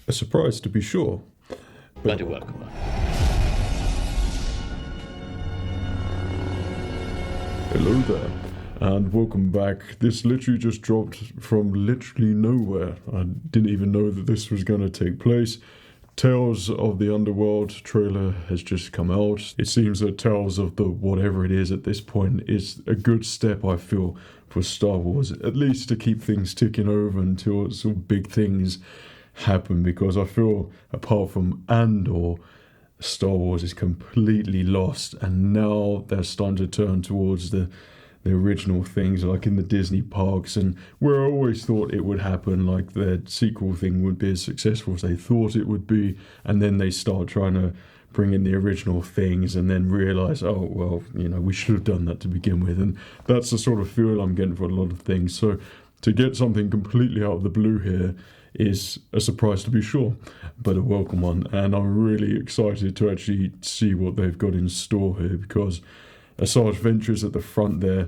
A surprise to be sure. But a welcome one. Hello there, and welcome back. This literally just dropped from literally nowhere. I didn't even know that this was going to take place. Tales of the Underworld trailer has just come out. It seems that Tales of the whatever it is at this point is a good step, I feel, for Star Wars, at least to keep things ticking over until some big things happen, because I feel apart from Andor, Star Wars is completely lost, and now they're starting to turn towards the original things, like in the Disney parks, and where I always thought it would happen, like the sequel thing would be as successful as they thought it would be, and then they start trying to bring in the original things and then realise, oh, well, you know, we should have done that to begin with. And that's the sort of feel I'm getting for a lot of things. So to get something completely out of the blue here is a surprise to be sure, but a welcome one. And I'm really excited to actually see what they've got in store here, because Asajj Ventress at the front there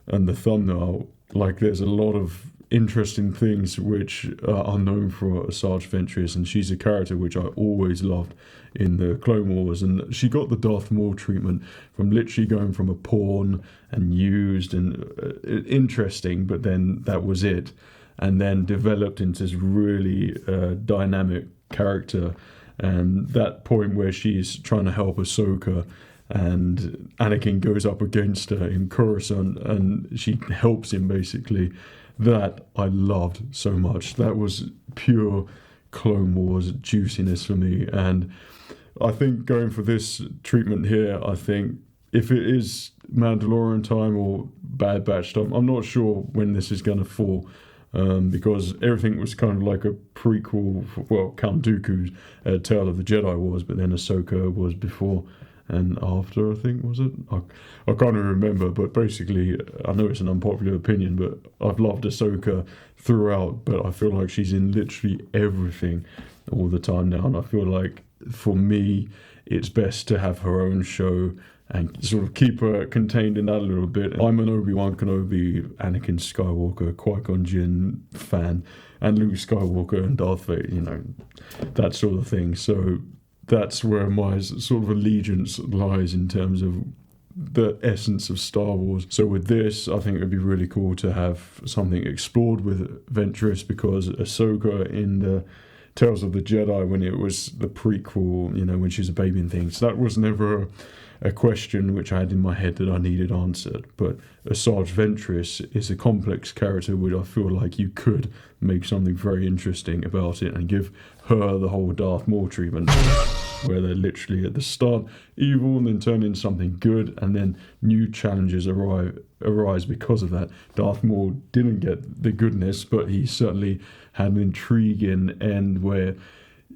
and the thumbnail, like, there's a lot of interesting things which are known for Asajj Ventress, and she's a character which I always loved in the Clone Wars, and she got the Darth Maul treatment from literally going from a pawn and used and interesting, but then that was it, and then developed into this really dynamic character. And that point where she's trying to help Ahsoka and Anakin goes up against her in Coruscant and she helps him, basically, that I loved so much. That was pure Clone Wars juiciness for me. And I think going for this treatment here, I think if it is Mandalorian time or Bad Batch time, I'm not sure when this is going to fall. Because everything was kind of like a prequel for, well, Count Dooku's Tale of the Jedi was, but then Ahsoka was before and after, I think, was it? I can't even remember, but basically, I know it's an unpopular opinion, but I've loved Ahsoka throughout, but I feel like she's in literally everything all the time now, and I feel like, for me, it's best to have her own show and sort of keep her contained in that a little bit. I'm an Obi-Wan Kenobi, Anakin Skywalker, Qui-Gon Jinn fan, and Luke Skywalker and Darth Vader, you know, that sort of thing. So that's where my sort of allegiance lies in terms of the essence of Star Wars. So with this, I think it would be really cool to have something explored with Ventress, because Ahsoka in the Tales of the Jedi, when it was the prequel, you know, when she was a baby and things, that was never a question which I had in my head that I needed answered. But Asajj Ventress is a complex character which I feel like you could make something very interesting about it and give her the whole Darth Maul treatment, where they're literally at the start evil and then turn into something good, and then new challenges arise because of that. Darth Maul didn't get the goodness, but he certainly had an intriguing end where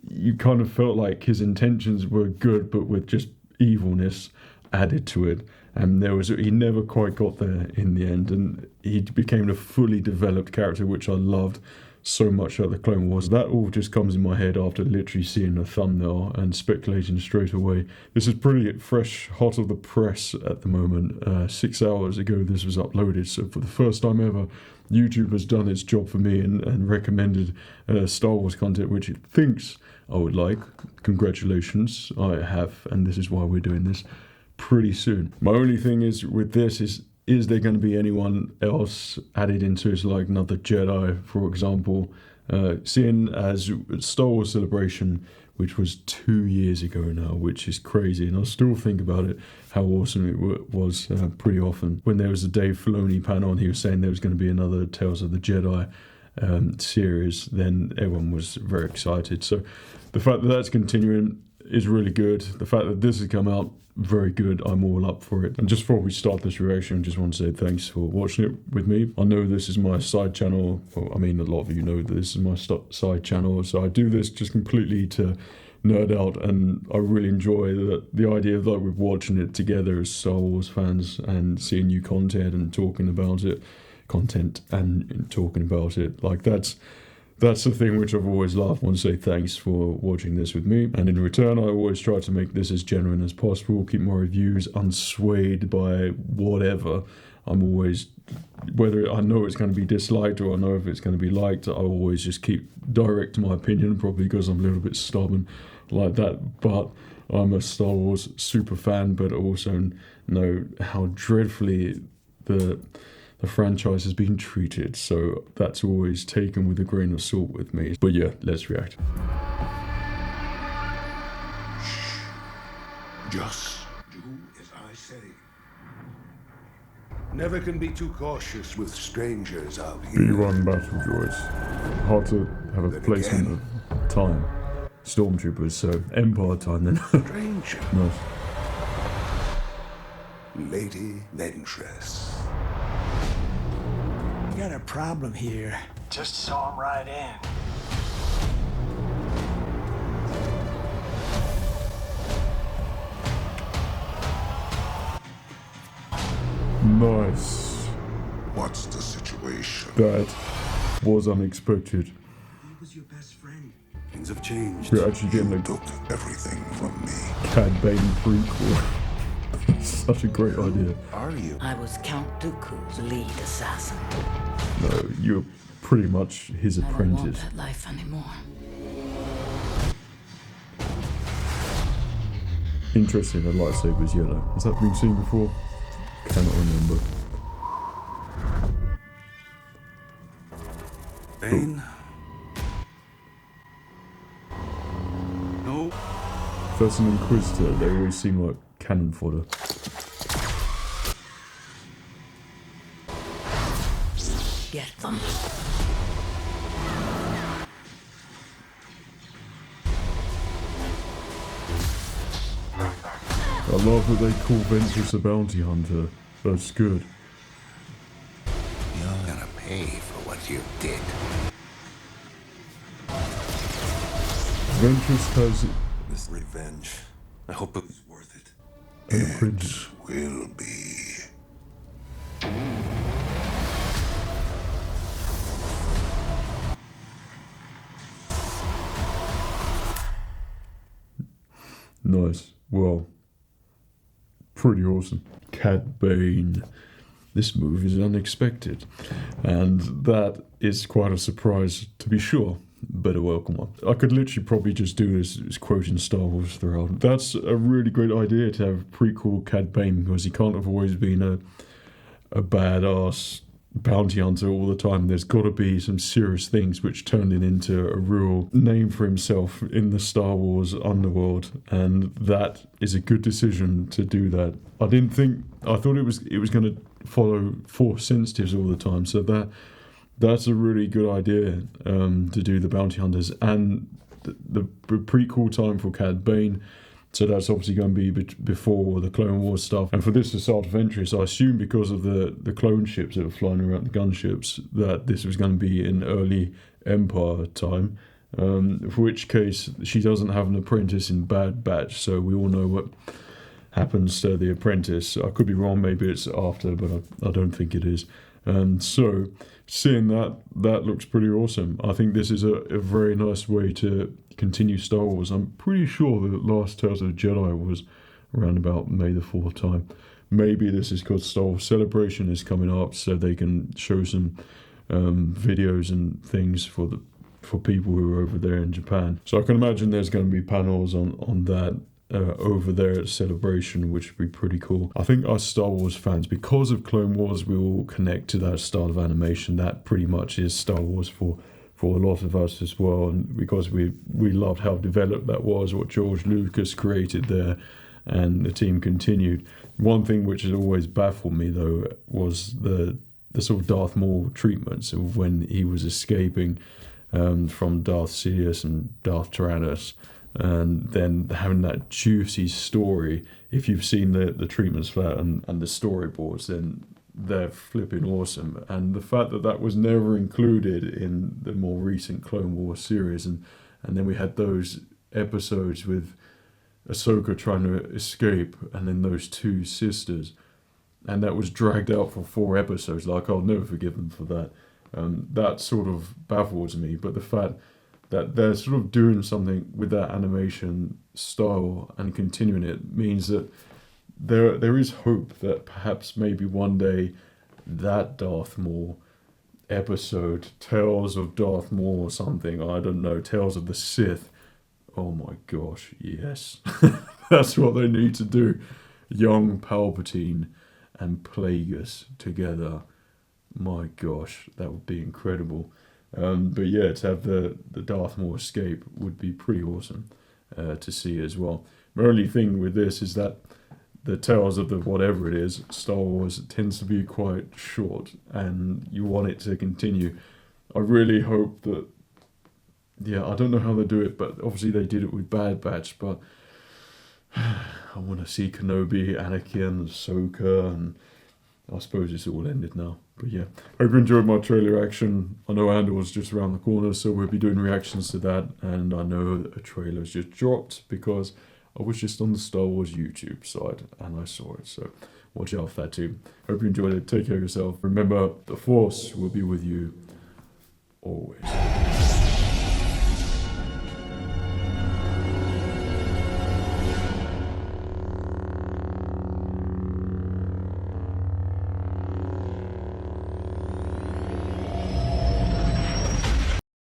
you kind of felt like his intentions were good, but with just evilness added to it, and he never quite got there in the end, and he became a fully developed character, which I loved so much at the Clone Wars. That all just comes in my head after literally seeing the thumbnail and speculating straight away. This is pretty fresh, hot of the press at the moment. 6 hours ago this was uploaded, so for the first time ever, YouTube has done its job for me and recommended Star Wars content which it thinks I would like. Congratulations, I have, and this is why we're doing this pretty soon. My only thing is with this is there going to be anyone else added into it, like another Jedi, for example? Seeing as Star Wars Celebration, which was 2 years ago now, which is crazy, and I still think about it, how awesome it was pretty often. When there was a Dave Filoni panel and he was saying there was going to be another Tales of the Jedi series, then everyone was very excited. So the fact that that's continuing is really good. The fact that this has come out, very good. I'm all up for it. And just before we start this reaction, I just want to say thanks for watching it with me. I know this is my side channel. Well, I mean, a lot of you know this is my side channel, so I do this just completely to nerd out, and I really enjoy the idea of, like, we're watching it together as Star Wars fans and seeing new content and talking about it. Like, that's the thing which I've always loved. I want to say thanks for watching this with me, and in return I always try to make this as genuine as possible, keep my reviews unswayed by whatever I'm always, whether I know it's going to be disliked or I know if it's going to be liked, I always just keep direct to my opinion, probably because I'm a little bit stubborn like that. But I'm a Star Wars super fan, but also know how dreadfully the franchise has been treated. So that's always taken with a grain of salt with me. But yeah, let's react. Just do as I say. Never can be too cautious with strangers out here. B1 battle droids. Hard to have a placement of time. Stormtroopers, so Empire time then. Stranger. Nice. Lady Ventress. You got a problem here. Just saw him right in. Nice. What's the situation? That was unexpected. He was your best friend. Things have changed. We're actually getting a Took everything from me. Cad Bane prequel. Such a great idea. Are you? I was Count Dooku's lead assassin. No, you're pretty much his I don't want apprentice. that life anymore. Interesting, the lightsaber's yellow. Has that been seen before? Cannot remember. Bane? No. If that's an Inquisitor, they always seem like cannon fodder. Get them. I love that they call Ventress a bounty hunter. That's good. You're gonna pay for what you did. Ventress has This revenge. I hope it's worth it. an apprentice. Will be. Nice. Well, pretty awesome. Cad Bane. This move is unexpected, and that is quite a surprise to be sure. But a welcome one. I could literally probably just do this quoting Star Wars throughout. That's a really great idea to have prequel Cad Bane, because he can't have always been a badass bounty hunter all the time. There's got to be some serious things which turned him into a real name for himself in the Star Wars underworld, and that is a good decision to do that. I thought it was going to follow Force sensitives all the time, so that's a really good idea to do the bounty hunters and the prequel time for Cad Bane. So that's obviously going to be before the Clone Wars stuff. And for this Assault of Ventress, I assume because of the clone ships that were flying around, the gunships, that this was going to be in early Empire time. For which case, she doesn't have an apprentice in Bad Batch, so we all know what happens to the apprentice. I could be wrong, maybe it's after, but I don't think it is. So seeing that looks pretty awesome. I think this is a very nice way to continue Star Wars. I'm pretty sure the last Tales of the Jedi was around about May the 4th time. Maybe this is because Star Wars Celebration is coming up, so they can show some videos and things for people who are over there in Japan. So I can imagine there's going to be panels on that over there at Celebration, which would be pretty cool. I think us Star Wars fans, because of Clone Wars, we all connect to that style of animation. That pretty much is Star Wars for a lot of us as well, and because we loved how developed that was, what George Lucas created there, and the team continued. One thing which has always baffled me though was the sort of Darth Maul treatments of when he was escaping from Darth Sidious and Darth Tyrannus, and then having that juicy story. If you've seen the treatments for that and the storyboards, then they're flipping awesome. And the fact that was never included in the more recent Clone Wars series, and then we had those episodes with Ahsoka trying to escape, and then those two sisters, and that was dragged out for 4 episodes. Like, I'll never forgive them for that. That sort of baffles me, but the fact that they're sort of doing something with that animation style and continuing it means that there is hope that perhaps maybe one day that Darth Maul episode, Tales of Darth Maul or something, I don't know, Tales of the Sith. Oh my gosh, yes. That's what they need to do. Young Palpatine and Plagueis together. My gosh, that would be incredible. But yeah, to have the Darth Maul escape would be pretty awesome to see as well. My only thing with this is that the Tales of the whatever it is, Star Wars, tends to be quite short, and you want it to continue. I really hope that, yeah, I don't know how they do it, but obviously they did it with Bad Batch, but I want to see Kenobi, Anakin, Ahsoka, and I suppose it's all ended now. But yeah, hope you enjoyed my trailer reaction. I know Underworld's just around the corner, so we'll be doing reactions to that, and I know that a trailer's just dropped because I was just on the Star Wars YouTube side and I saw it, so watch out for that too. Hope you enjoyed it. Take care of yourself. Remember, the Force will be with you always.